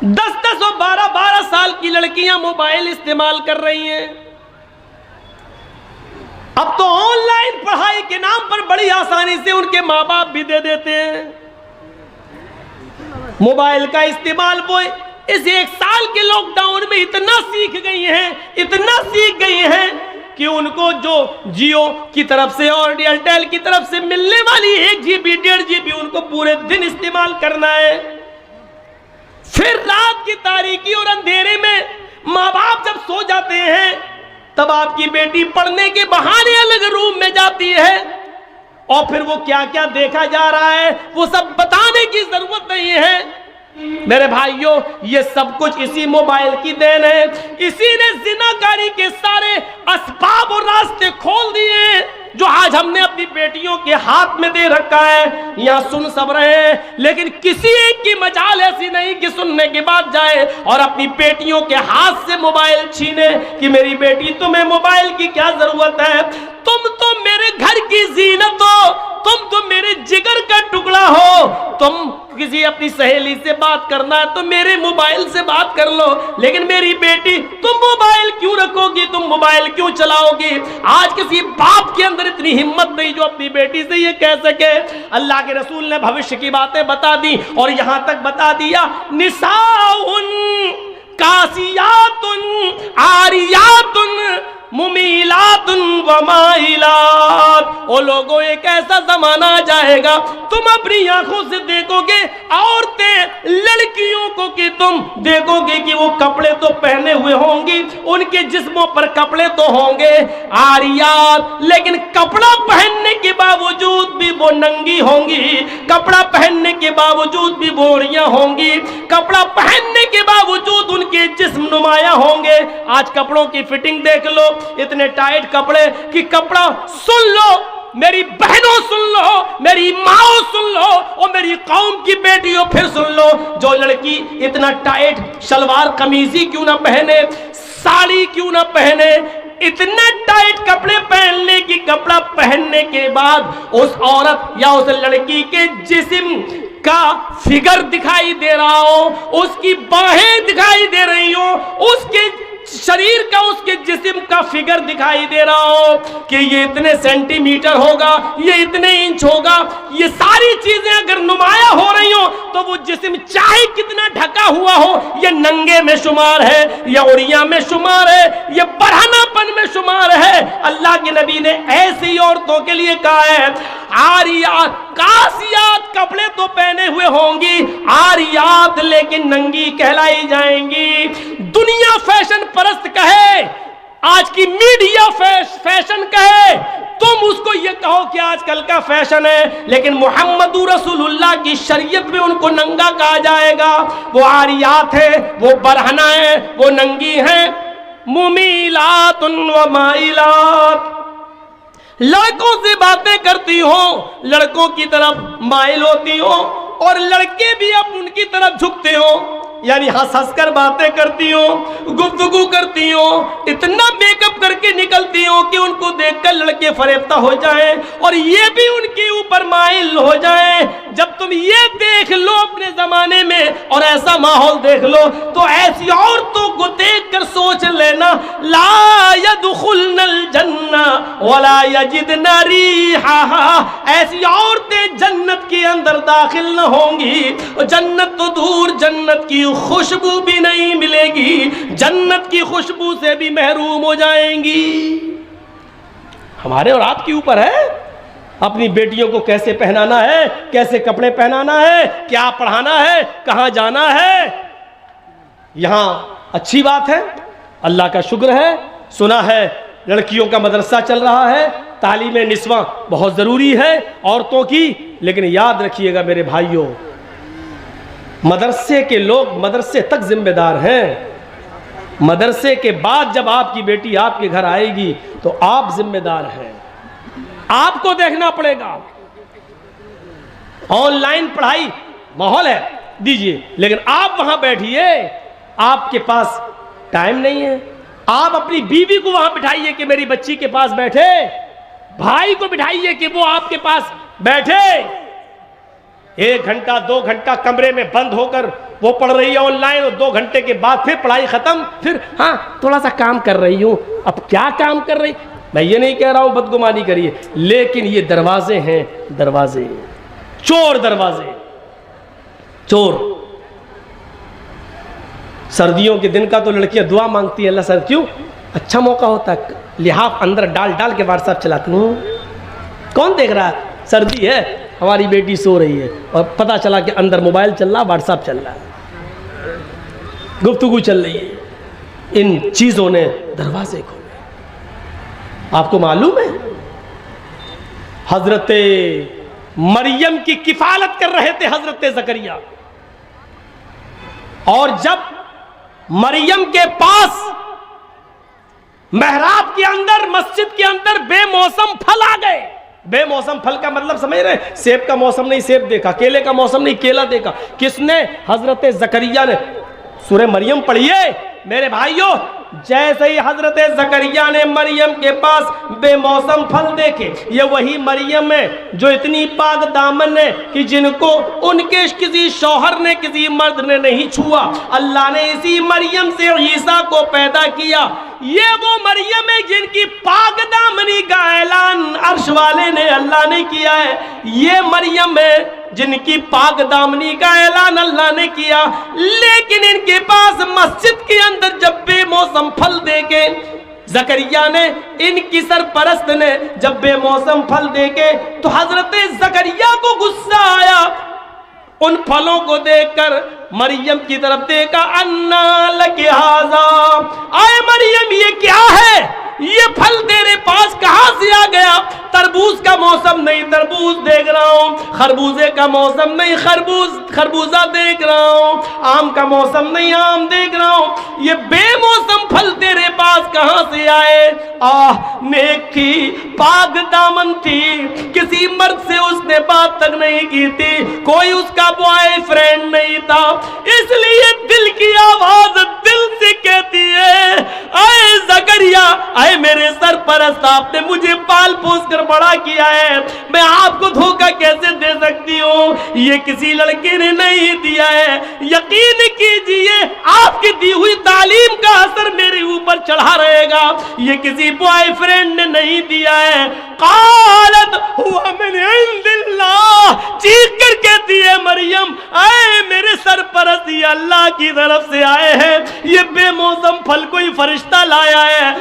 10-10 और 12-12 साल की लड़कियां मोबाइल इस्तेमाल कर रही हैं। अब तो ऑनलाइन पढ़ाई के नाम पर बड़ी आसानी से उनके माँ बाप भी दे देते हैं मोबाइल का इस्तेमाल। वो इस 1 साल के लॉकडाउन में इतना सीख गई हैं कि उनको जो जियो की तरफ से और एयरटेल की तरफ से मिलने वाली 1 GB 1.5 GB उनको पूरे दिन इस्तेमाल करना है। फिर रात की तारीकी और अंधेरे में माँ बाप जब सो जाते हैं तब आपकी बेटी पढ़ने के बहाने अलग रूम में जाती है और फिर वो क्या क्या देखा जा रहा है वो सब बताने की जरूरत नहीं है। मेरे भाइयों, ये सब कुछ इसी मोबाइल की देन है। इसी ने जिनाकारी के सारे असबाब और रास्ते खोल दिए जो आज हमने अपनी बेटियों के हाथ में दे रखा है। यहाँ सुन सब रहे हैं, लेकिन किसी एक की मजाल ऐसी नहीं कि सुनने के बाद जाए और अपनी बेटियों के हाथ से मोबाइल छीने कि मेरी बेटी तुम्हें मोबाइल की क्या जरूरत है, तुम तो मेरे घर की जीनत हो, तुम तो मेरे जिगर का टुकड़ा हो, तुम किसी अपनी सहेली से बात करना है तो मेरे मोबाइल से बात कर लो, लेकिन मेरी बेटी तुम मोबाइल क्यों रखोगी, तुम मोबाइल क्यों चलाओगी। आज किसी बाप के अंदर इतनी हिम्मत नहीं जो अपनी बेटी से ये कह सके। अल्लाह के रसूल ने भविष्य की बातें बता दी और यहां तक बता दिया, निसाउन कासियातुन आरियातुन मुमीलातुन व माइलात। ओ लोगों, एक ऐसा जमाना आ जाएगा तुम अपनी आंखों से देखोगे औरतें लड़कियों को कि तुम देखोगे कि वो कपड़े तो पहने हुए होंगी, उनके जिस्मों पर कपड़े तो होंगे आरियात, लेकिन कपड़ा पहनने के बावजूद भी वो नंगी होंगी, कपड़ा पहनने के बावजूद भी बोरियां होंगी, कपड़ा पहनने के बावजूद उनके जिस्म नुमाया होंगे। आज कपड़ों की फिटिंग देख लो, इतने टाइट कपड़े कि कपड़ा, सुन लो मेरी बहनों, सुन लो मेरी माओ, सुन लो और मेरी कौम की बेटियों फिर सुन लो, जो लड़की इतना टाइट शलवार कमीजी क्यों ना पहने, साड़ी क्यों ना पहने, इतने टाइट कपड़े पहन ले कि कपड़ा पहनने के बाद उस औरत या उस लड़की के जिस्म का फिगर दिखाई दे रहा हो, उसकी बाहें दिखाई दे रही हो, उसके शरीर का, उसके जिस्म का फिगर दिखाई दे रहा हो कि ये इतने सेंटीमीटर होगा, ये इतने इंच होगा, ये सारी चीजें अगर नुमाया हो रही हो तो वो जिस्म चाहे कितना ढका हुआ हो, ये नंगे में शुमार है, ये उड़िया में शुमार है, ये बरहनापन में शुमार है। अल्लाह के नबी ने ऐसी औरतों के लिए कहा है, आरियात कासियात, कपड़े तो पहने हुए होंगी, आरियात लेकिन नंगी कहलाई जाएंगी। दुनिया फैशन परस्त कहे, आज की मीडिया फैशन कहे, तुम उसको ये कहो कि आजकल का फैशन है, लेकिन मुहम्मदुर रसूलुल्लाह की शरीयत में उनको नंगा कहा जाएगा। वो आरियात है, वो बरहना है, वो नंगी है। मुमीलातुन व माइलात, लड़कों से बातें करती हो, लड़कों की तरफ माइल होती हो और लड़के भी अब उनकी तरफ झुकते हो, यानी हंस हंस कर बातें करती हो, गुफ्तगू करती हो, इतना मेकअप करके निकलती हो कि उनको देखकर लड़के फरेफ्ता हो जाएं और ये भी उनके ऊपर माइल हो जाएं। जब तुम ये देख लो अपने जमाने में और ऐसा माहौल देख लो तो ऐसी औरतों को देखकर सोच लेना, ला यदखुलनल जन्ना वला यजिदना रिहा, ऐसी औरतें जन्नत के अंदर दाखिल न होंगी, जन्नत तो दूर, जन्नत की खुशबू भी नहीं मिलेगी, जन्नत की खुशबू से भी महरूम हो जाएंगी। हमारे और आपके ऊपर है अपनी बेटियों को कैसे पहनाना है, कैसे कपड़े पहनाना है, क्या पढ़ाना है, कहां जाना है। यहां अच्छी बात है, अल्लाह का शुक्र है, सुना है लड़कियों का मदरसा चल रहा है, तालीम निस्वा बहुत जरूरी है औरतों की, लेकिन याद रखिएगा मेरे भाइयों, मदरसे के लोग मदरसे तक जिम्मेदार हैं। मदरसे के बाद जब आपकी बेटी आपके घर आएगी तो आप जिम्मेदार हैं, आपको देखना पड़ेगा। ऑनलाइन पढ़ाई माहौल है दीजिए, लेकिन आप वहां बैठिए, आपके पास टाइम नहीं है। आप अपनी बीवी को वहां बिठाइए कि मेरी बच्ची के पास बैठे, भाई को बिठाइए कि वो आपके पास बैठे। 1 घंटा 2 घंटा कमरे में बंद होकर वो पढ़ रही है ऑनलाइन और 2 घंटे के बाद फिर पढ़ाई खत्म, फिर हाँ थोड़ा सा काम कर रही हूँ। अब क्या काम कर रही, मैं ये नहीं कह रहा हूँ बदगुमानी करिए, लेकिन ये दरवाजे हैं, दरवाजे, चोर दरवाजे, चोर। सर्दियों के दिन का तो लड़कियां दुआ मांगती है, अल्लाह सर क्यों, अच्छा मौका होता है, लिहाफ अंदर डाल डाल के व्हाट्सएप चलाती हूँ, कौन देख रहा है, सर्दी है, हमारी बेटी सो रही है और पता चला कि अंदर मोबाइल चल रहा, व्हाट्सएप चल रहा है, गुफ्तगू चल रही है। इन चीज़ों ने दरवाजे खोले। आपको मालूम है हजरत मरियम की किफालत कर रहे थे हजरत जकरिया, और जब मरियम के पास मेहराब के अंदर, मस्जिद के अंदर बेमौसम फल आ गए। बेमौसम फल का मतलब समझ रहे, सेब का मौसम नहीं सेब देखा, केले का मौसम नहीं केला देखा, किसने, हजरत जकरिया ने। सूरह मरियम पढ़िए मेरे भाइयों, जैसे ही हजरत जकरिया ने मरियम के पास बेमौसम फल देखे, ये वही मरियम है जो इतनी पाक दामन है कि जिनको उनके किसी शौहर ने, किसी मर्द ने नहीं छुआ। अल्लाह ने इसी मरियम से ईसा को पैदा किया। ये वो मरियम है जिनकी पाक दामनी का ऐलान अर्श वाले ने, अल्लाह ने किया है। ये मरियम है जिनकी पाक दामनी का ऐलान अल्लाह ने किया, लेकिन इनके पास मस्जिद के अंदर जब बेमौसम फल देके जकरिया ने, इनकी सरपरस्त ने जब बेमौसम फल देके, तो हजरत जकरिया को गुस्सा आया। उन फलों को देखकर मरियम की तरफ देखा, अन्ना लके हाजा, आए मरियम ये क्या है, ये फल तेरे पास कहां से आ गया। तरबूज का मौसम नहीं तरबूज देख रहा हूं, खरबूजे का मौसम नहीं खरबूजा देख रहा हूं, आम का मौसम नहीं आम देख रहा हूं, ये बेमौसम फल तेरे पास कहां से आए। नेक थी, पाक दामन थी, किसी मर्द से उसने बात तक नहीं की थी, कोई उसका बॉयफ्रेंड नहीं था, इसलिए दिल की आवाज दिल से कहती है, आए जकरिया, आए मेरे सरपरस्त, आपने मुझे पाल पोस कर बड़ा किया है, मैं आपको धोखा कैसे दे सकती हूँ, ये किसी लड़के ने नहीं दिया है। यकीन कीजिए आपकी दी हुई तालीम का असर मेरे ऊपर चढ़ा रहेगा, ये किसी बॉयफ्रेंड ने नहीं दिया है। कालत हुआ मैंने इंदिल्लाह, चीख कर कहती है मरियम, आए मेरे सरपरस्त, ये अल्लाह की तरफ से आए हैं, ये बेमौसम फल कोई फरिश्ता लाया है,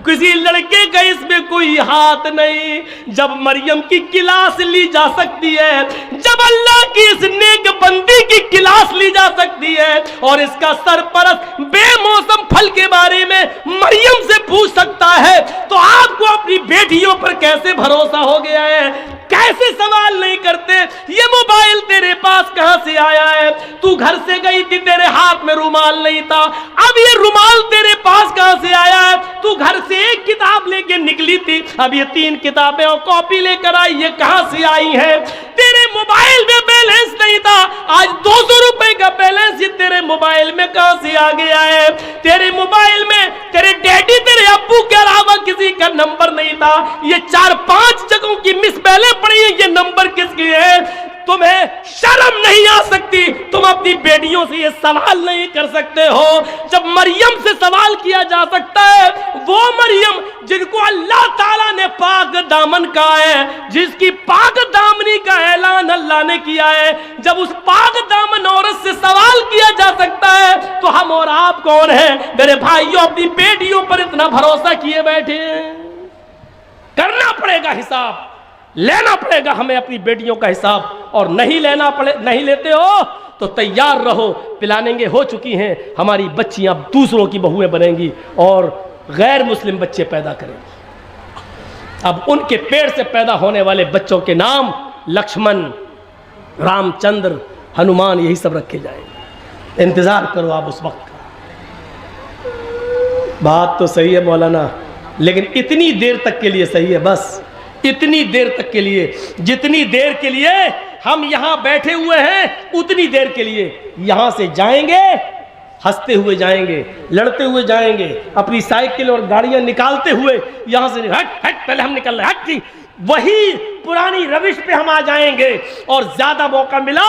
किसी लड़के का इसमें कोई हाथ नहीं। जब मरियम की क्लास ली जा सकती है, जब अल्लाह की इस नेक बंदी की क्लास ली जा सकती है, और इसका सरपरस्त बेमौसम फल के बारे में मरियम से पूछ सकता है, तो आपको अपनी बेटियों पर कैसे भरोसा हो गया है, कैसे सवाल नहीं करते। ये मोबाइल तेरे पास कहां से आया है, तू घर से गई थी, तेरे हाथ में रुमाल नहीं था, अब ये रुमाल तेरे पास कहां से आया है, तू घर से एक किताब लेके निकली थी, अब ये 3 किताबें और कॉपी लेकर आई, ये कहां से आई है। तेरे मोबाइल में बैलेंस नहीं था, आज 200 रुपए का बैलेंस ये तेरे मोबाइल में कहां से आ गया है। तेरे मोबाइल में तेरे डैडी, तेरे अब्बू के अलावा किसी का नंबर नहीं था, ये 4-5 जगहों की मिस बैलेंस पड़ी है, ये नंबर किसके है। तुम्हें शर्म नहीं आ सकती, तुम अपनी बेटियों से ये सवाल नहीं कर सकते हो। जब मरियम से सवाल किया जा सकता है, वो मरियम जिनको अल्लाह ताला ने पाक दामन कहा है, जिसकी पाक दामनी का ऐलान अल्लाह ने किया है, जब उस पाक दामन औरत से सवाल किया जा सकता है, तो हम और आप कौन हैं। मेरे भाइयों, अपनी बेटियों पर इतना भरोसा किए बैठे हैं, करना पड़ेगा हिसाब, लेना पड़ेगा हमें अपनी बेटियों का हिसाब, और नहीं लेते हो तो तैयार रहो, पिलानेंगे हो चुकी हैं हमारी बच्चियां, दूसरों की बहुएं बनेंगी और गैर मुस्लिम बच्चे पैदा करेंगी। अब उनके पेट से पैदा होने वाले बच्चों के नाम लक्ष्मण, रामचंद्र, हनुमान, यही सब रखे जाएंगे। इंतजार करो आप उस वक्त का। बात तो सही है मौलाना, लेकिन इतनी देर तक के लिए सही है, बस इतनी देर तक के लिए, जितनी देर के लिए हम यहां बैठे हुए हैं, उतनी देर के लिए यहां से जाएंगे, हंसते हुए जाएंगे, लड़ते हुए जाएंगे, अपनी साइकिल और गाड़ियां निकालते हुए यहां से हट हट, पहले हम निकल रहे, हट जी, वही पुरानी रविश पे हम आ जाएंगे, और ज्यादा मौका मिला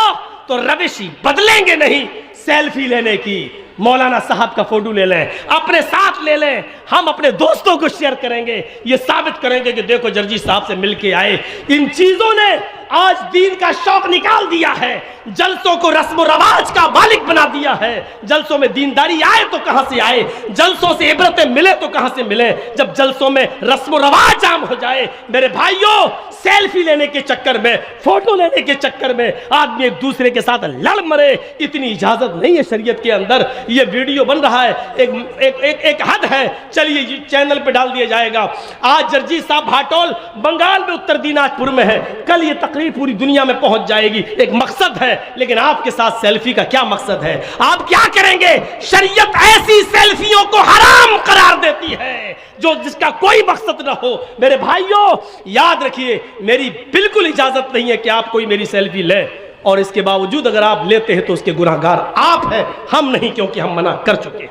तो रविश ही बदलेंगे नहीं, सेल्फी लेने की, मौलाना साहब का फोटो ले लें, अपने साथ ले लें, हम अपने दोस्तों को शेयर करेंगे, ये साबित करेंगे कि देखो जर्जी साहब से मिलके आए। इन चीजों ने आज दीन का शौक निकाल दिया है, जलसों को रस्म रवाज का मालिक बना दिया है। जलसों में दीनदारी आए तो कहां से आए, जलसों से इबरतें मिले तो कहां से मिले, जब जलसों में रस्म रवाज आम हो जाए। मेरे भाइयों, सेल्फी लेने के चक्कर में, फोटो लेने के चक्कर में आदमी एक दूसरे के साथ लड़ मरे, इतनी इजाजत नहीं है शरीयत के अंदर। ये वीडियो बन रहा है, एक हद है, चलिए चैनल पे डाल दिया जाएगा। आज जर्जी साहब भाटोल बंगाल में उत्तर दिनाजपुर में है, कल ये तकरीर पूरी दुनिया में पहुंच जाएगी। एक मकसद है, लेकिन आपके साथ सेल्फी का क्या मकसद है? आप क्या करेंगे? शरीयत ऐसी सेल्फियों को हराम करार देती है जो जिसका कोई मकसद ना हो। मेरे भाइयों याद रखिए, मेरी बिल्कुल इजाजत नहीं है कि आप कोई मेरी सेल्फी ले, और इसके बावजूद अगर आप लेते हैं तो उसके गुनाहगार आप हैं, हम नहीं, क्योंकि हम मना कर चुके हैं।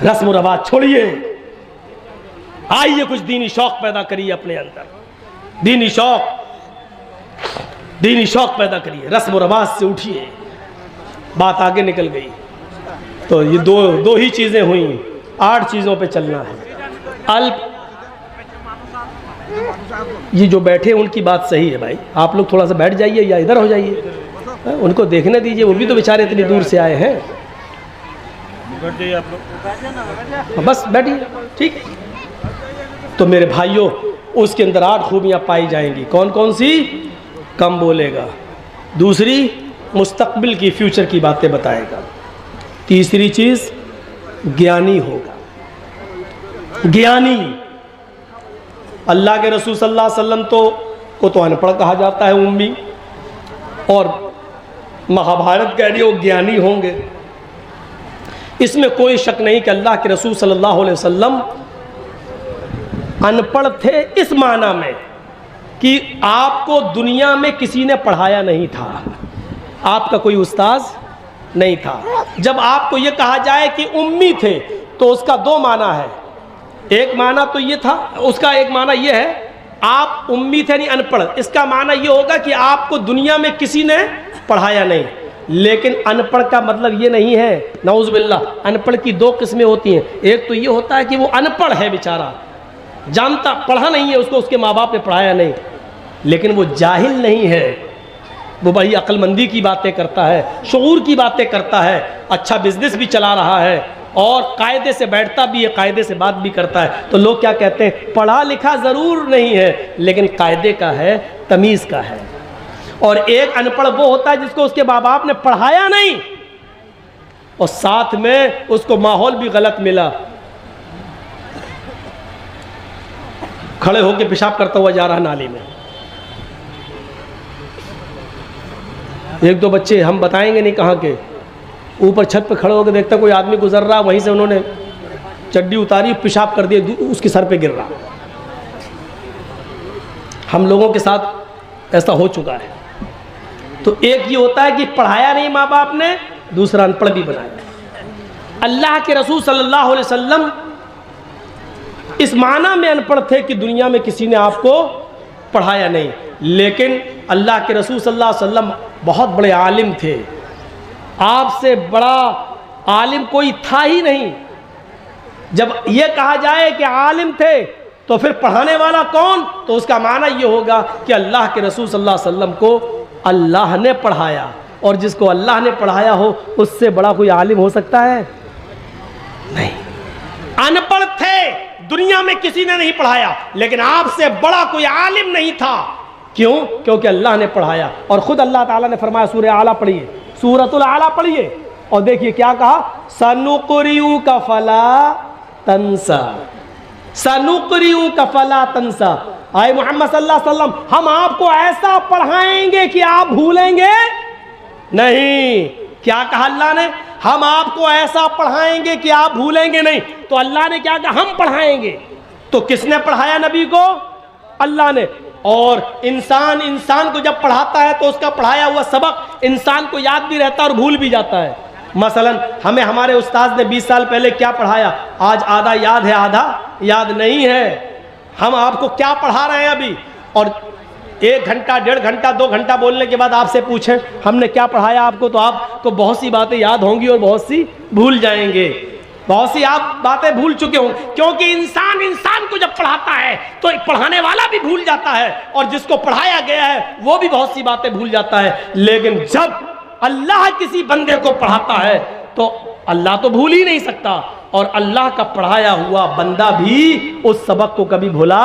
रस्म रवाज छोड़िए, आइए कुछ दीनी शौक पैदा करिए अपने अंदर, दीनी शौक पैदा करिए, रस्म रवाज से उठिए। बात आगे निकल गई तो ये दो ही चीजें हुई, 8 चीजों पे चलना है। अल्प, ये जो बैठे उनकी बात सही है भाई, आप लोग थोड़ा सा बैठ जाइए या इधर हो जाइए, उनको देखने दीजिए, वो भी तो बेचारे इतनी दूर से आए हैं। बैठ जाइए आप लोग, बस बैठिए, ठीक है। तो मेरे भाइयों, उसके अंदर 8 खूबियां पाई जाएंगी। कौन कौन सी? कम बोलेगा, दूसरी मुस्तकबिल की, फ्यूचर की बातें बताएगा, तीसरी चीज ज्ञानी होगा। ज्ञानी, अल्लाह के रसूल सल्लल्लाहु अलैहि वसल्लम को तो अनपढ़ कहा जाता है, उम्मी, और महाभारत कह रही हो ज्ञानी होंगे। इसमें कोई शक नहीं कि अल्लाह के रसूल सल्लल्लाहु अलैहि वसल्लम अनपढ़ थे इस माना में कि आपको दुनिया में किसी ने पढ़ाया नहीं था, आपका कोई उस्ताद नहीं था। जब आपको यह कहा जाए कि उम्मी थे तो उसका 2 माना है। एक माना तो ये था, उसका एक माना ये है आप उम्मी थे नहीं अनपढ़, इसका माना ये होगा कि आपको दुनिया में किसी ने पढ़ाया नहीं। लेकिन अनपढ़ का मतलब ये नहीं है, नऊज़ बिल्लाह, अनपढ़ की 2 किस्में होती हैं। एक तो ये होता है कि वो अनपढ़ है बेचारा, जानता, पढ़ा नहीं है, उसको उसके माँ बाप ने पढ़ाया नहीं, लेकिन वो जाहिल नहीं है, वो बड़ी अक्लमंदी की बातें करता है, शऊर की बातें करता है, अच्छा बिजनेस भी चला रहा है और कायदे से बैठता भी है, कायदे से बात भी करता है। तो लोग क्या कहते हैं, पढ़ा लिखा ज़रूर नहीं है लेकिन कायदे का है, तमीज़ का है। और एक अनपढ़ वो होता है जिसको उसके माँ बाप ने पढ़ाया नहीं और साथ में उसको माहौल भी गलत मिला, खड़े होकर पेशाब करता हुआ जा रहा नाली में। एक 2 बच्चे, हम बताएंगे नहीं कहाँ के, ऊपर छत पे खड़े होकर देखता कोई आदमी गुजर रहा, वहीं से उन्होंने चड्डी उतारी, पेशाब कर दिया, उसके सर पे गिर रहा। हम लोगों के साथ ऐसा हो चुका है। तो एक ये होता है कि पढ़ाया नहीं माँ बाप ने, दूसरा अनपढ़ भी बनाया। अल्लाह के रसूल सल्लल्लाहु अलैहि वसल्लम इस माना में अनपढ़ थे कि दुनिया में किसी ने आपको पढ़ाया नहीं, लेकिन अल्लाह के रसूल सल्लल्लाहु अलैहि वसल्लम बहुत बड़े आलिम थे, आपसे बड़ा आलिम कोई था ही नहीं। जब यह कहा जाए कि आलिम थे तो फिर पढ़ाने वाला कौन, तो उसका माना यह होगा कि अल्लाह के रसूल सल्लल्लाहु अलैहि वसल्लम को अल्लाह ने पढ़ाया, और जिसको अल्लाह ने पढ़ाया हो उससे बड़ा कोई आलिम हो सकता है? नहीं। अनपढ़ थे, दुनिया में किसी ने नहीं पढ़ाया, लेकिन आपसे बड़ा कोई आलिम नहीं था। क्यों? क्योंकि अल्लाह ने पढ़ाया। और खुद अल्लाह ताला ने फरमाया, सूरह आला पढ़िए, सूरतुल आला पढ़िए, और देखिए क्या कहा, सनुक़रिउ का फला तंसा, सनुक़रिउ का फला तंसा। आए मोहम्मद सल्लल्लाहु अलैहि वसल्लम, हम आपको ऐसा पढ़ाएंगे कि आप भूलेंगे नहीं। क्या कहा अल्लाह ने? हम आपको ऐसा पढ़ाएंगे कि आप भूलेंगे नहीं। तो अल्लाह ने क्या कहा? हम पढ़ाएंगे। तो किसने पढ़ाया नबी को? अल्लाह ने। और इंसान को जब पढ़ाता है तो उसका पढ़ाया हुआ सबक इंसान को याद भी रहता है और भूल भी जाता है। मसलन हमें हमारे उस्ताद ने 20 साल पहले क्या पढ़ाया, आज आधा याद है, आधा याद नहीं है। हम आपको क्या पढ़ा रहे हैं अभी, और 1 घंटा 1.5 घंटा 2 घंटा बोलने के बाद आपसे पूछें हमने क्या पढ़ाया आपको, तो आपको बहुत सी बातें याद होंगी और बहुत सी भूल जाएंगे। बहुत सी आप बातें भूल चुके हों, क्योंकि इंसान को जब पढ़ाता है तो पढ़ाने वाला भी भूल जाता है और जिसको पढ़ाया गया है वो भी बहुत सी बातें भूल जाता है। लेकिन जब अल्लाह किसी बंदे को पढ़ाता है तो अल्लाह तो भूल ही नहीं सकता, और अल्लाह का पढ़ाया हुआ बंदा भी उस सबक को कभी भुला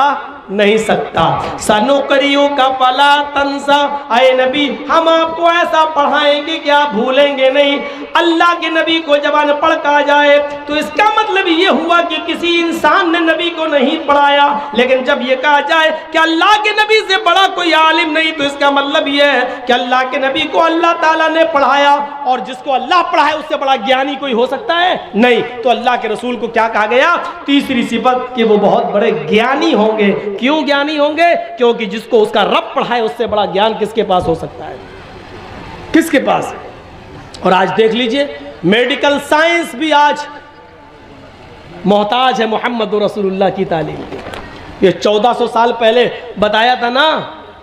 नहीं सकता। सनुकरियों का फला तंसा, आए नबी हम आपको ऐसा पढ़ाएंगे कि आप भूलेंगे नहीं। अल्लाह के नबी को जब अनपढ़ कहा जाए तो इसका मतलब ये हुआ कि किसी इंसान ने नबी को नहीं पढ़ाया, लेकिन जब ये कहा जाए कि अल्लाह के नबी से बड़ा कोई आलिम नहीं, तो इसका मतलब ये है कि अल्लाह के नबी को अल्लाह ताला ने पढ़ाया, और जिसको अल्लाह पढ़ाए उससे बड़ा ज्ञानी कोई हो सकता है? नहीं। तो अल्लाह के रसूल को क्या कहा गया? तीसरी सिफत कि वो बहुत बड़े ज्ञानी होंगे। क्यों ज्ञानी होंगे? क्योंकि जिसको उसका रब पढ़ाए उससे बड़ा ज्ञान किसके पास हो सकता है? किसके पास? और आज देख लीजिए मेडिकल साइंस भी आज मोहताज है मोहम्मद रसूलुल्लाह की तालीम की। ये 1400 साल पहले बताया था ना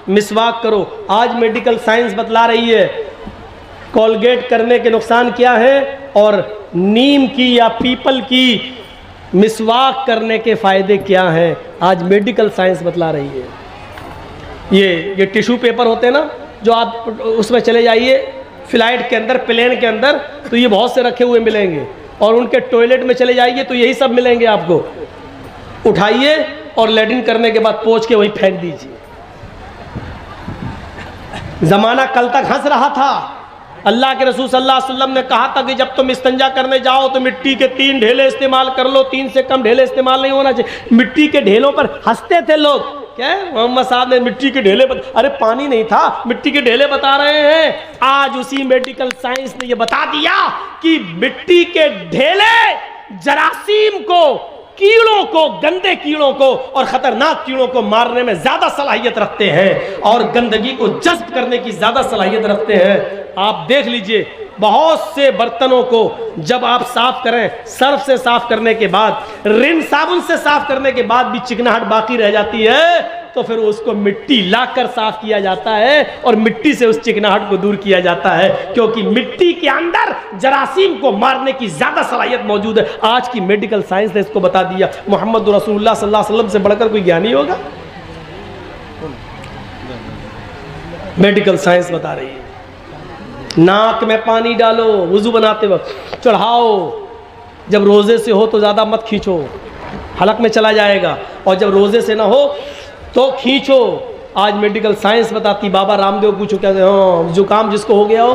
मिसवाक करो, आज मेडिकल साइंस बतला रही है कोलगेट करने के नुकसान क्या है और नीम की या पीपल की मिसवाक करने के फ़ायदे क्या हैं, आज मेडिकल साइंस बतला रही है। ये टिश्यू पेपर होते हैं ना, जो आप उसमें चले जाइए फ्लाइट के अंदर, प्लेन के अंदर, तो ये बहुत से रखे हुए मिलेंगे, और उनके टॉयलेट में चले जाइए तो यही सब मिलेंगे आपको। उठाइए और लैट्रिन करने के बाद पोंछ के वहीं फेंक दीजिए। ज़माना कल तक हंस रहा था। अल्लाह के रसूल सल्लल्लाहु अलैहि वसल्लम ने कहा था कि जब तुम इस्तंजा करने जाओ तो मिट्टी के 3 ढेले इस्तेमाल कर लो, 3 से कम ढेले इस्तेमाल नहीं होना चाहिए। मिट्टी के ढेलों पर हंसते थे लोग। क्या मोहम्मद साहब ने मिट्टी के ढेले अरे पानी नहीं था, मिट्टी के ढेले बता रहे हैं। आज उसी मेडिकल साइंस ने यह बता दिया कि मिट्टी के ढेले जरासीम को, कीड़ों को, गंदे कीड़ों को और खतरनाक कीड़ों को मारने में ज्यादा सलाहियत रखते हैं और गंदगी को जज्ब करने की ज्यादा सलाहियत रखते हैं। आप देख लीजिए बहुत से बर्तनों को जब आप साफ करें, सर्फ से साफ करने के बाद, रिन साबुन से साफ करने के बाद भी चिकनाहट बाकी रह जाती है, तो फिर उसको मिट्टी लाकर साफ किया जाता है और मिट्टी से उस चिकनाहट को दूर किया जाता है, क्योंकि मिट्टी के अंदर जरासीम को मारने की ज्यादा सलाहियत मौजूद है। आज की मेडिकल साइंस ने इसको बता दिया। मोहम्मद रसूलुल्लाह सल्लल्लाहु अलैहि वसल्लम से बढ़कर कोई ज्ञानी होगा? मेडिकल साइंस बता रही है। नाक में पानी डालो वुजू बनाते वक्त, चढ़ाओ। जब रोजे से हो तो ज़्यादा मत खींचो, हलक में चला जाएगा, और जब रोजे से ना हो तो खींचो। आज मेडिकल साइंस बताती, बाबा रामदेव पूछो क्या, हाँ जुकाम जिसको हो गया हो,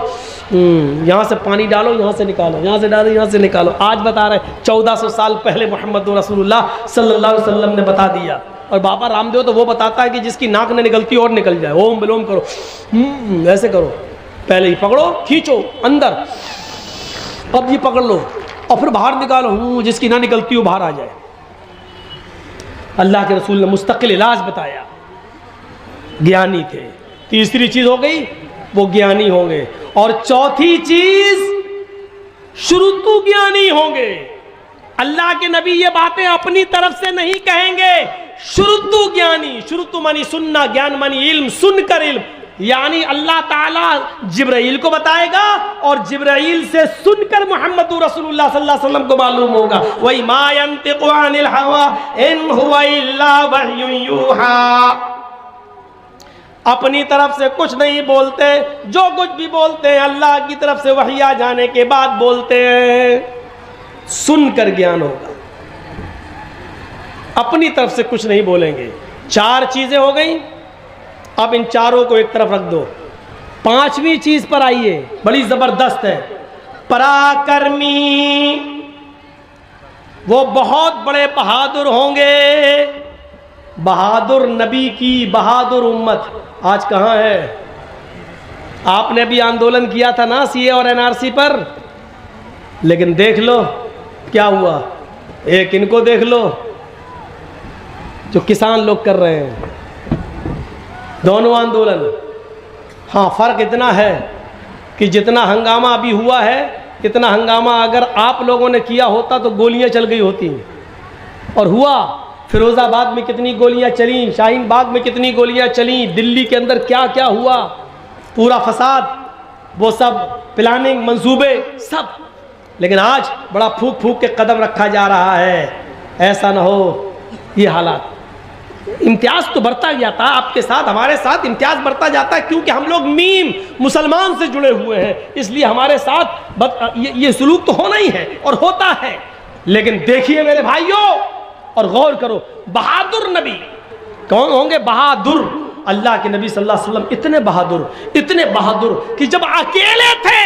यहाँ से पानी डालो, यहाँ से निकालो, यहाँ से डालो, यहाँ से निकालो। आज बता रहे 1400 साल पहले मोहम्मद रसूलुल्लाह सल्लल्लाहु अलैहि वसल्लम ने बता दिया। और बाबा रामदेव तो वो बताता है कि जिसकी नाक में निकलती और निकल जाए, ओम विलोम करो, ऐसे करो, पहले ही पकड़ो, खींचो अंदर, अब ये पकड़ लो और फिर बाहर निकालो, जिसकी ना निकलती हो बाहर आ जाए। अल्लाह के रसूल ने मुस्तकिल इलाज बताया, ज्ञानी थे। तीसरी चीज हो गई वो ज्ञानी होंगे, और चौथी चीज शुरुतु ज्ञानी होंगे। अल्लाह के नबी ये बातें अपनी तरफ से नहीं कहेंगे, शुरुतु ज्ञानी, शुरुतु मानी सुनना, ज्ञान मानी इल्म, सुनकर इल्म, यानी अल्लाह ताला जिब्राइल को बताएगा और जिब्राइल से सुनकर मोहम्मद रसूलुल्लाह सल्लल्लाहु अलैहि वसल्लम को मालूम होगा। वही मा यंतिकु अनिल हवा इन हुवा इल्ला वह्युन यूहा, अपनी तरफ से कुछ नहीं बोलते, जो कुछ भी बोलते हैं अल्लाह की तरफ से वही आ जाने के बाद बोलते हैं। सुनकर ज्ञान होगा, अपनी तरफ से कुछ नहीं बोलेंगे। 4 चीजें हो गई, अब इन चारों को एक तरफ रख दो। 5वीं चीज पर आइए, बड़ी जबरदस्त है। पराक्रमी, वो बहुत बड़े बहादुर होंगे। बहादुर नबी की बहादुर उम्मत आज कहाँ है? आपने भी आंदोलन किया था ना सीए और एनआरसी पर, लेकिन देख लो क्या हुआ। एक इनको देख लो जो किसान लोग कर रहे हैं, दोनों आंदोलन। हाँ, फर्क इतना है कि जितना हंगामा अभी हुआ है, इतना हंगामा अगर आप लोगों ने किया होता तो गोलियां चल गई होती, और हुआ फिरोजाबाद में कितनी गोलियां चली, शाहीन बाग में कितनी गोलियां चली, दिल्ली के अंदर क्या क्या हुआ, पूरा फसाद, वो सब प्लानिंग, मंसूबे सब। लेकिन आज बड़ा फूक फूक के कदम रखा जा रहा है, ऐसा ना हो ये हालात। इम्तियाज तो बढ़ता गया था आपके साथ, हमारे साथ इम्तियाज बढ़ता जाता है, क्योंकि हम लोग मीम मुसलमान से जुड़े हुए हैं, इसलिए हमारे साथ ये सुलूक तो होना ही है और होता है। लेकिन देखिए मेरे भाइयों और गौर करो, बहादुर नबी कौन होंगे? बहादुर अल्लाह के नबी सल्लल्लाहु अलैहि वसल्लम इतने बहादुर कि जब अकेले थे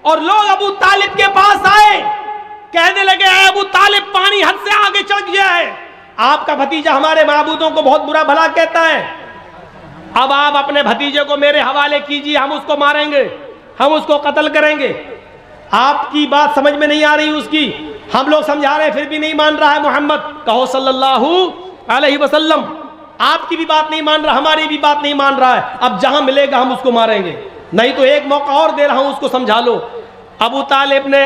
और लोग अबू तालिब के पास आए, कहने लगे अबू तालिब पानी हद से आगे चढ़ गया है, आपका भतीजा हमारे माबूदों को बहुत बुरा भला कहता है, अब आप अपने भतीजे को मेरे हवाले कीजिए, हम उसको मारेंगे, हम उसको कत्ल करेंगे। आपकी बात समझ में नहीं आ रही उसकी, हम लोग समझा रहे हैं फिर भी नहीं मान रहा है। मोहम्मद कहो सल्लल्लाहु अलैहि वसल्लम, आपकी भी बात नहीं मान रहा, हमारी भी बात नहीं मान रहा है, अब जहां मिलेगा हम उसको मारेंगे, नहीं तो एक मौका और दे रहा हूं, उसको समझा लो। अबू तालिब ने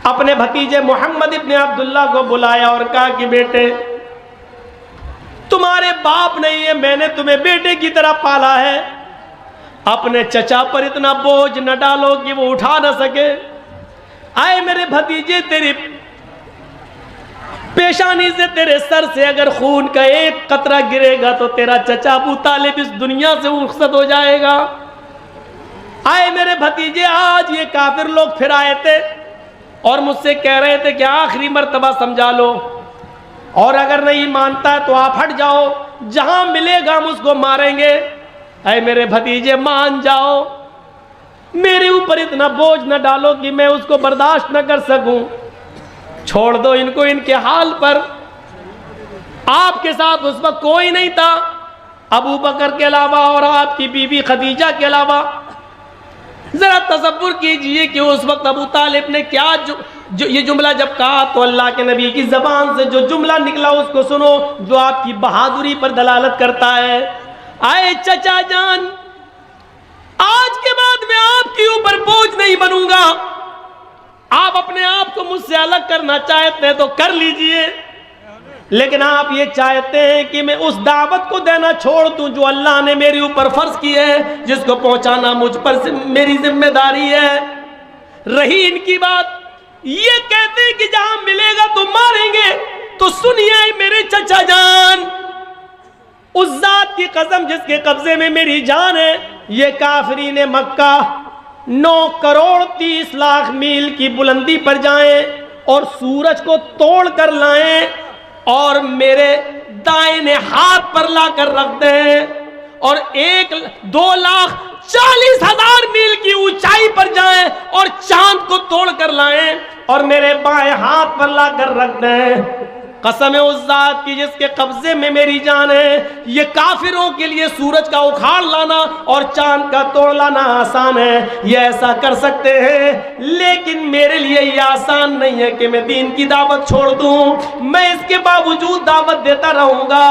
अपने भतीजे मोहम्मद इब्ने अब्दुल्ला को बुलाया और कहा कि बेटे तुम्हारे बाप नहीं है, मैंने तुम्हें बेटे की तरह पाला है, अपने चचा पर इतना बोझ न डालो कि वो उठा न सके। आए मेरे भतीजे, तेरी पेशानी से, तेरे सर से अगर खून का एक कतरा गिरेगा तो तेरा चचा अबू तालिब इस दुनिया से रुखसत हो जाएगा। आए मेरे भतीजे, आज ये काफिर लोग फिर आए थे और मुझसे कह रहे थे कि आखिरी मर्तबा समझा लो, और अगर नहीं मानता तो आप हट जाओ, जहां मिलेगा हम उसको मारेंगे। अरे मेरे भतीजे मान जाओ, मेरे ऊपर इतना बोझ न डालो कि मैं उसको बर्दाश्त न कर सकूं, छोड़ दो इनको इनके हाल पर। आपके साथ उस वक्त कोई नहीं था अबू बकर के अलावा और आपकी बीवी खदीजा के अलावा। जरा तसव्वुर कीजिए कि उस वक्त अबू तालिब ने क्या जो ये जुमला जब कहा तो अल्लाह के नबी की जबान से जो जुमला निकला उसको सुनो, जो आपकी बहादुरी पर दलालत करता है। आए चचा जान, आज के बाद मैं आपके ऊपर बोझ नहीं बनूंगा, आप अपने आप को मुझसे अलग करना चाहते हैं तो कर लीजिए, लेकिन आप ये चाहते हैं कि मैं उस दावत को देना छोड़ दूं जो अल्लाह ने मेरे ऊपर फर्ज की है, जिसको पहुंचाना मुझ पर से मेरी जिम्मेदारी है। रही इनकी बात, ये कहते हैं कि जहां मिलेगा तो मारेंगे, तो सुनिए मेरे चचा जान, उस जात की कसम जिसके कब्जे में मेरी जान है, ये काफिरीन मक्का 9 करोड़ 30 लाख मील की बुलंदी पर जाएं और सूरज को तोड़ कर लाएं और मेरे दाहिने हाथ पर लाकर रख दें और 2,40,000 मील की ऊंचाई पर जाएं और चांद को तोड़ कर लाएं और मेरे बाएं हाथ पर लाकर रख दें। कसम है उस जात की जिसके कब्जे में मेरी जान है, ये काफिरों के लिए सूरज का उखाड़ लाना और चांद का तोड़ लाना आसान है, ये ऐसा कर सकते हैं, लेकिन मेरे लिए ये आसान नहीं है कि मैं दीन की दावत छोड़ दूं। मैं इसके बावजूद दावत देता रहूंगा,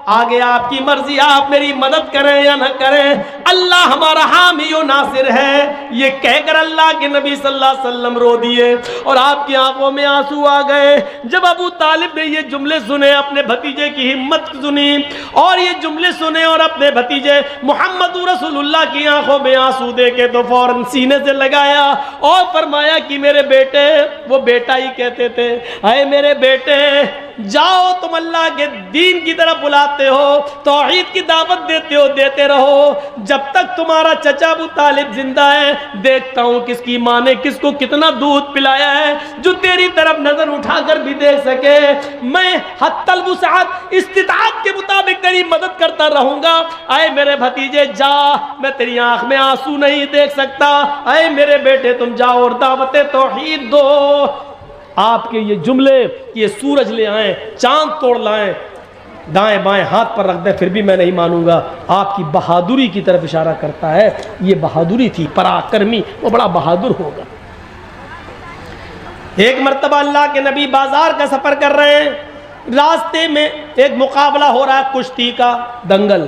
आगे आपकी मर्जी, आप मेरी मदद करें या न करें, अल्लाह हमारा हामी और नासिर है। ये कहकर अल्लाह के नबी सल्लल्लाहु अलैहि वसल्लम रो दिए और आपकी आंखों में आंसू आ गए। जब अबू तालिब ने ये जुमले सुने, अपने भतीजे की हिम्मत सुनी और ये जुमले सुने और अपने भतीजे मोहम्मद रसूलुल्लाह की आंखों में आंसू देके तो फौरन सीने से लगाया और फरमाया कि मेरे बेटे, वो बेटा ही कहते थे, अरे मेरे बेटे जाओ, तुम अल्लाह के दीन की तरफ बुलाते हो, तौहीद की दावत देते हो, देते रहो, जब तक तुम्हारा चचा अबू तालिब जिंदा है देखता हूं किसकी माँ ने किसको कितना दूध पिलाया है, जो तेरी तरफ नजर उठाकर भी देख सके। मैं हत्तल वुसअत इस्तिताअत के मुताबिक तेरी मदद करता रहूंगा। आए मेरे भतीजे जा, मैं तेरी आंख में आंसू नहीं देख सकता, आए मेरे बेटे तुम जाओ और दावत तौहीद दो। आपके ये जुमले कि ये सूरज ले आए, चांद तोड़ लाएं, दाएं बाएं हाथ पर रख दे, फिर भी मैं नहीं मानूंगा, आपकी बहादुरी की तरफ इशारा करता है। ये बहादुरी थी, पराक्रमी वो बड़ा बहादुर होगा। एक मर्तबा अल्लाह के नबी बाजार का सफर कर रहे हैं, रास्ते में एक मुकाबला हो रहा है कुश्ती का, दंगल।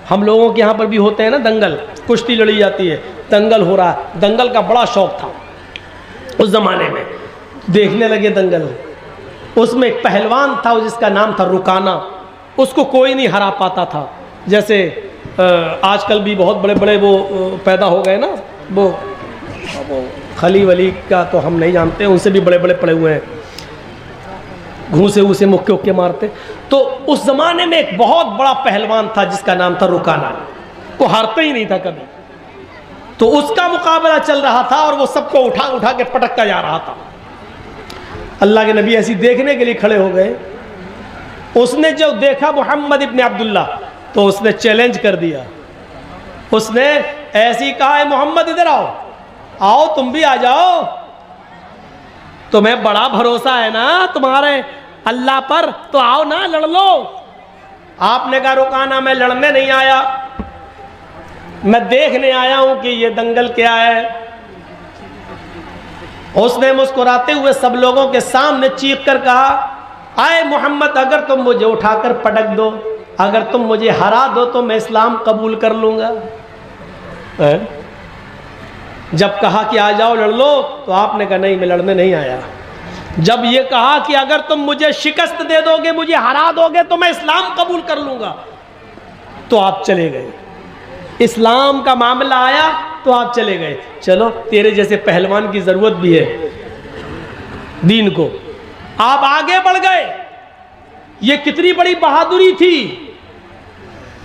हम लोगों के यहाँ पर भी होते हैं ना दंगल, कुश्ती लड़ी जाती है, दंगल हो रहा है। दंगल का बड़ा शौक था उस जमाने में, देखने लगे दंगल। उसमें एक पहलवान था जिसका नाम था रुकाना, उसको कोई नहीं हरा पाता था। जैसे आजकल भी बहुत बड़े बड़े वो पैदा हो गए ना, वो खली वली का तो हम नहीं जानते, उनसे भी बड़े बड़े पड़े हुए हैं, घूसे उसे मुक्के उक्के मारते। तो उस ज़माने में एक बहुत बड़ा पहलवान था जिसका नाम था रुकाना, वो हारता ही नहीं था कभी। तो उसका मुकाबला चल रहा था और वो सबको उठा उठा के पटकता जा रहा था। अल्लाह के नबी ऐसी देखने के लिए खड़े हो गए। उसने जब देखा मोहम्मद इब्ने अब्दुल्ला तो उसने चैलेंज कर दिया। उसने ऐसी कहा है मोहम्मद इधर आओ, आओ तुम भी आ जाओ, तुम्हें बड़ा भरोसा है ना तुम्हारे अल्लाह पर, तो आओ ना लड़ लो। आपने कहा रुकाना मैं लड़ने नहीं आया, मैं देखने आया हूं कि ये दंगल क्या है। उसने मुस्कुराते हुए सब लोगों के सामने चीख कर कहा, आए मोहम्मद अगर तुम मुझे उठाकर पटक दो, अगर तुम मुझे हरा दो तो मैं इस्लाम कबूल कर लूंगा। जब कहा कि आ जाओ लड़ लो तो आपने कहा नहीं मैं लड़ने नहीं आया। जब ये कहा कि अगर तुम मुझे शिकस्त दे दोगे, मुझे हरा दोगे तो मैं इस्लाम कबूल कर लूंगा, तो आप चले गए। इस्लाम का मामला आया तो आप चले गए। चलो तेरे जैसे पहलवान की जरूरत भी है दीन को, आप आगे बढ़ गए। ये कितनी बड़ी बहादुरी थी।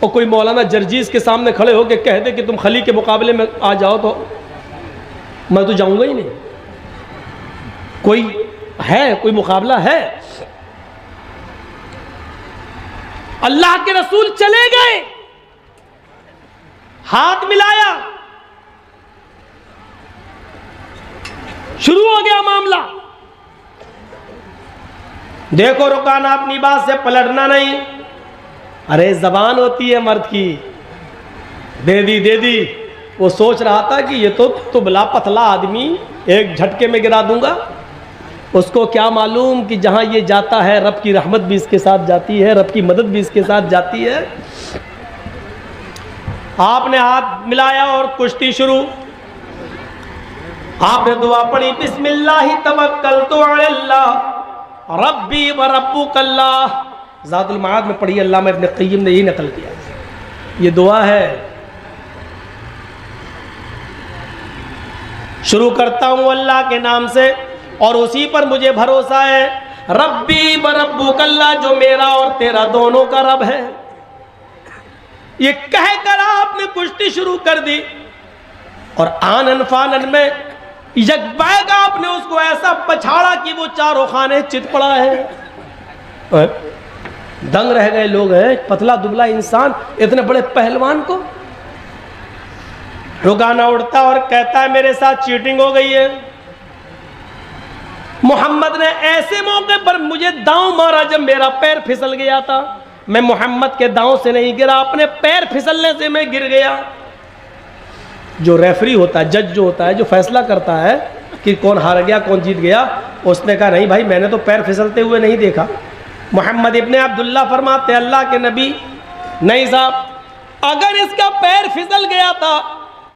और कोई मौलाना जर्जीस के सामने खड़े होकर कह दे कि तुम खली के मुकाबले में आ जाओ तो मैं तो जाऊंगा ही नहीं। कोई है, कोई मुकाबला है? अल्लाह के रसूल चले गए, हाथ मिलाया, शुरू हो गया मामला। देखो रुकाना अपनी बात से पलटना नहीं। अरे जबान होती है मर्द की, दे दी। वो सोच रहा था कि ये तो तुबला पतला आदमी, एक झटके में गिरा दूंगा। उसको क्या मालूम कि जहां ये जाता है रब की रहमत भी इसके साथ जाती है, रब की मदद भी इसके साथ जाती है। आपने हाथ मिलाया और कुश्ती शुरू। आपने दुआ पढ़ी, बिस्मिल्लाहि तवक्कलतु अलल्लाह रब्बी व रब्बुकल्लाह। ज़ादुल माद में पढ़ी, अल्लामा इब्न क़य्यिम ने यही नकल किया। ये दुआ है। शुरू करता हूं अल्लाह के नाम से और उसी पर मुझे भरोसा है। रब्बी व रब्बुकल्लाह, जो मेरा और तेरा दोनों का रब है। ये कहकर आपने कुश्ती शुरू कर दी और आनन फानन में यकबैग आपने उसको ऐसा पछाड़ा कि वो चारों खाने चित पड़ा है। दंग रह गए लोग। हैं पतला दुबला इंसान, इतने बड़े पहलवान को। रुकाना उड़ता और कहता है मेरे साथ चीटिंग हो गई है। मोहम्मद ने ऐसे मौके पर मुझे दांव मारा जब मेरा पैर फिसल गया था। मैं मोहम्मद के दांव से नहीं गिरा, अपने पैर फिसलने से मैं गिर गया। जो रेफरी होता है, जज जो होता है, जो फैसला करता है कि कौन हार गया कौन जीत गया, उसने कहा नहीं भाई मैंने तो पैर फिसलते हुए नहीं देखा। मोहम्मद इब्ने अब्दुल्ला फरमाते अल्लाह के नबी, नहीं साहब, अगर इसका पैर फिसल गया था